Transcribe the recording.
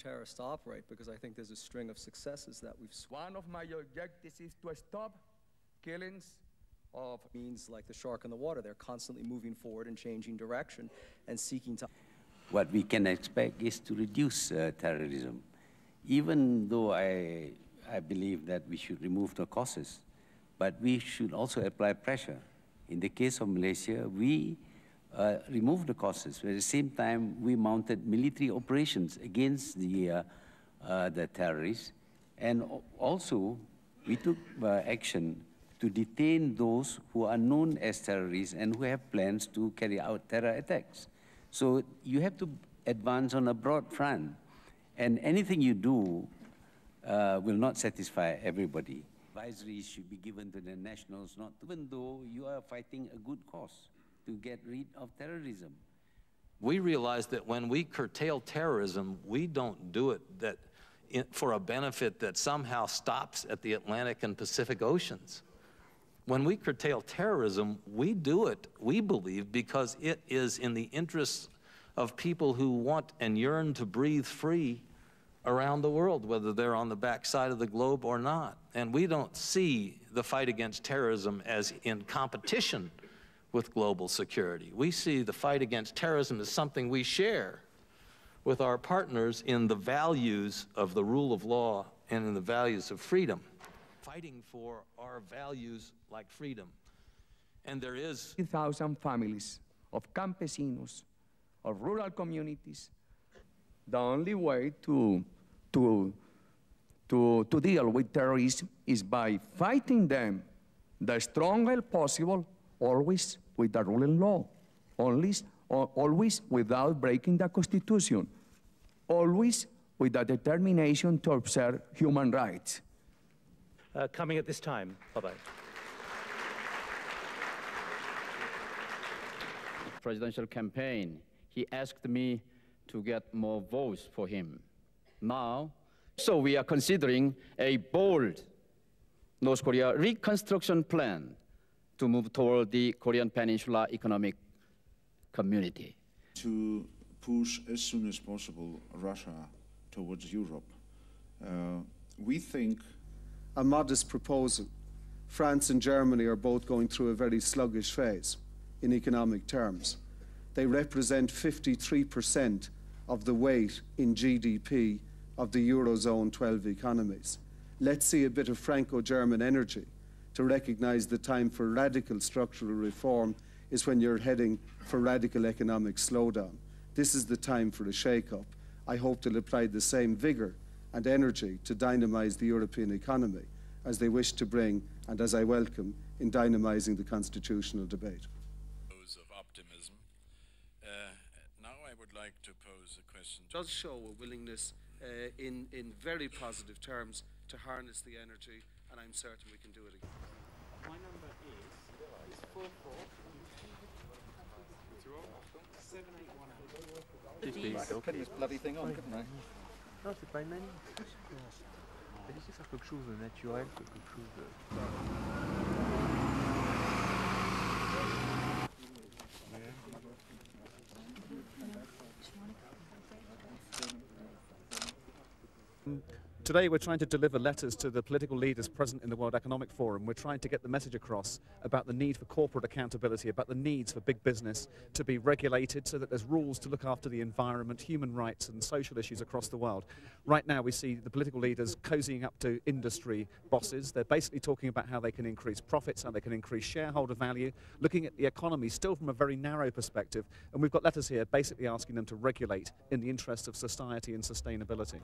terrorists operate, because I think there's a string of successes that we've... One of my objectives is to stop killings of means like the shark in the water. They're constantly moving forward and changing direction and seeking to... What we can expect is to reduce terrorism. Even though I believe that we should remove the causes, but we should also apply pressure. In the case of Malaysia, we removed the causes. At the same time, we mounted military operations against the terrorists, and also we took action to detain those who are known as terrorists and who have plans to carry out terror attacks. So you have to advance on a broad front, and anything you do will not satisfy everybody. Advisories should be given to the nationals, not even though you are fighting a good cause to get rid of terrorism. We realize that when we curtail terrorism, we don't do it for a benefit that somehow stops at the Atlantic and Pacific Oceans. When we curtail terrorism, we do it, we believe, because it is in the interests of people who want and yearn to breathe free around the world, whether they're on the backside of the globe or not. And we don't see the fight against terrorism as in competition with global security. We see the fight against terrorism as something we share with our partners in the values of the rule of law and in the values of freedom. Fighting for our values like freedom. And there is 3,000 families of campesinos, of rural communities. The only way to deal with terrorism is by fighting them the strongest possible, always with the rule of law, always without breaking the Constitution, always with the determination to observe human rights. Coming at this time. Bye-bye. Presidential campaign, he asked me to get more votes for him. Now, so we are considering a bold North Korea reconstruction plan to move toward the Korean Peninsula Economic Community. To push as soon as possible Russia towards Europe. We think a modest proposal. France and Germany are both going through a very sluggish phase in economic terms. They represent 53% of the weight in GDP of the Eurozone 12 economies. Let's see a bit of Franco-German energy to recognize the time for radical structural reform is when you're heading for radical economic slowdown. This is the time for a shake-up. I hope they'll apply the same vigor and energy to dynamize the European economy as they wish to bring, and as I welcome, in dynamizing the constitutional debate. Of optimism. Now I would like to pose a question. It does show a willingness in very positive terms to harness the energy, and I'm certain we can do it again. My number is 44 781. Putting this bloody thing on, couldn't I? Non, c'est pas une manie. Elle essaie de faire quelque chose de naturel, quelque chose de... Today we're trying to deliver letters to the political leaders present in the World Economic Forum. We're trying to get the message across about the need for corporate accountability, about the needs for big business to be regulated so that there's rules to look after the environment, human rights and social issues across the world. Right now we see the political leaders cozying up to industry bosses. They're basically talking about how they can increase profits, how they can increase shareholder value, looking at the economy still from a very narrow perspective. And we've got letters here basically asking them to regulate in the interest of society and sustainability.